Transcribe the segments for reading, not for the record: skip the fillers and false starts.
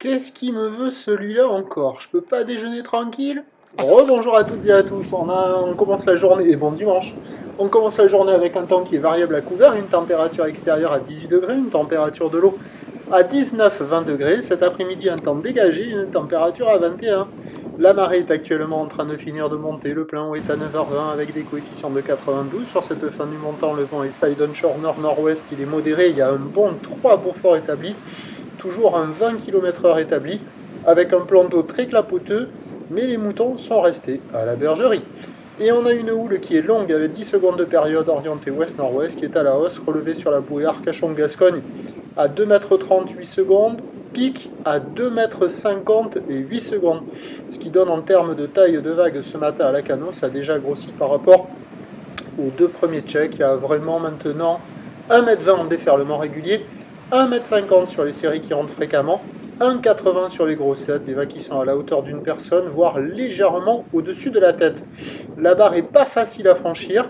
Qu'est-ce qui me veut celui-là encore? Je peux pas déjeuner tranquille? Rebonjour à toutes et à tous, on commence la journée, et bon dimanche, on commence la journée avec un temps qui est variable à couvert, une température extérieure à 18 degrés, une température de l'eau à 19-20 degrés, cet après-midi un temps dégagé, une température à 21. La marée est actuellement en train de finir de monter, le plein haut est à 9h20 avec des coefficients de 92, sur cette fin du montant le vent est side onshore nord-nord-ouest, il est modéré, il y a un bon 3 Beaufort établi, toujours un 20 km/h établi, avec un plan d'eau très clapouteux, mais les moutons sont restés à la bergerie. Et on a une houle qui est longue avec 10 secondes de période orientée ouest-nord-ouest qui est à la hausse, relevée sur la bouée Arcachon-Gascogne à 2,30 m 8 secondes, pic à 2,50 m et 8 secondes. Ce qui donne en termes de taille de vague ce matin à la Cano, ça a déjà grossi par rapport aux deux premiers checks. Il y a vraiment maintenant 1,20 m en déferlement régulier, 1,50 m sur les séries qui rentrent fréquemment, 1,80 m sur les grossettes, des vagues qui sont à la hauteur d'une personne, voire légèrement au-dessus de la tête. La barre est pas facile à franchir,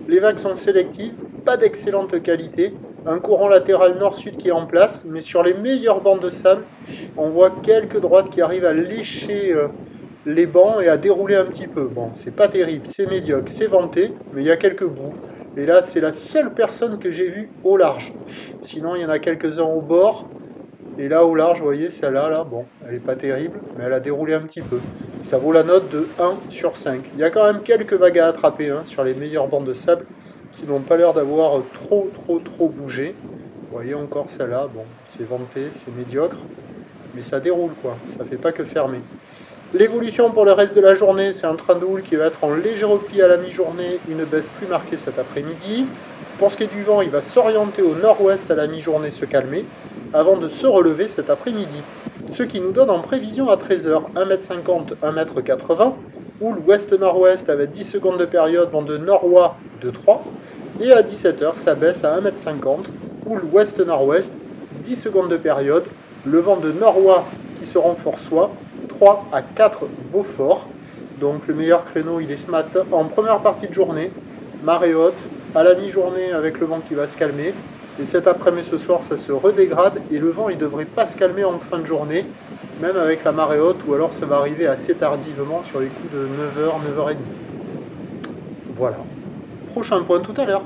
les vagues sont sélectives, pas d'excellente qualité, un courant latéral nord-sud qui est en place, mais sur les meilleures bandes de sable, on voit quelques droites qui arrivent à lécher les bancs et à dérouler un petit peu. Bon, c'est pas terrible, c'est médiocre, c'est venté, mais il y a quelques bouts. Et là, c'est la seule personne que j'ai vue au large. Sinon, il y en a quelques-uns au bord. Et là, au large, vous voyez, celle-là, là, bon, elle n'est pas terrible, mais elle a déroulé un petit peu. Ça vaut la note de 1 sur 5. Il y a quand même quelques vagues à attraper hein, sur les meilleures bandes de sable qui n'ont pas l'air d'avoir trop bougé. Vous voyez encore celle-là, bon, c'est venté, c'est médiocre, mais ça déroule, quoi. Ça fait pas que fermer. L'évolution pour le reste de la journée, c'est un train de houle qui va être en léger repli à la mi-journée, une baisse plus marquée cet après-midi. Pour ce qui est du vent, il va s'orienter au nord-ouest à la mi-journée, se calmer, avant de se relever cet après-midi. Ce qui nous donne en prévision à 13h 1,50 m, 1,80 m, houle ouest-nord-ouest avec 10 secondes de période, vent de nord-ouest de 3, et à 17h, ça baisse à 1,50 m, houle ouest-nord-ouest, 10 secondes de période, le vent de nord-ouest qui se renforce 3 à 4 Beaufort. Donc le meilleur créneau, il est ce matin, en première partie de journée, marée haute, à la mi-journée avec le vent qui va se calmer. Et cet après-midi, ce soir, ça se redégrade et le vent, il ne devrait pas se calmer en fin de journée, même avec la marée haute, ou alors ça va arriver assez tardivement sur les coups de 9h, 9h30. Voilà. Prochain point tout à l'heure.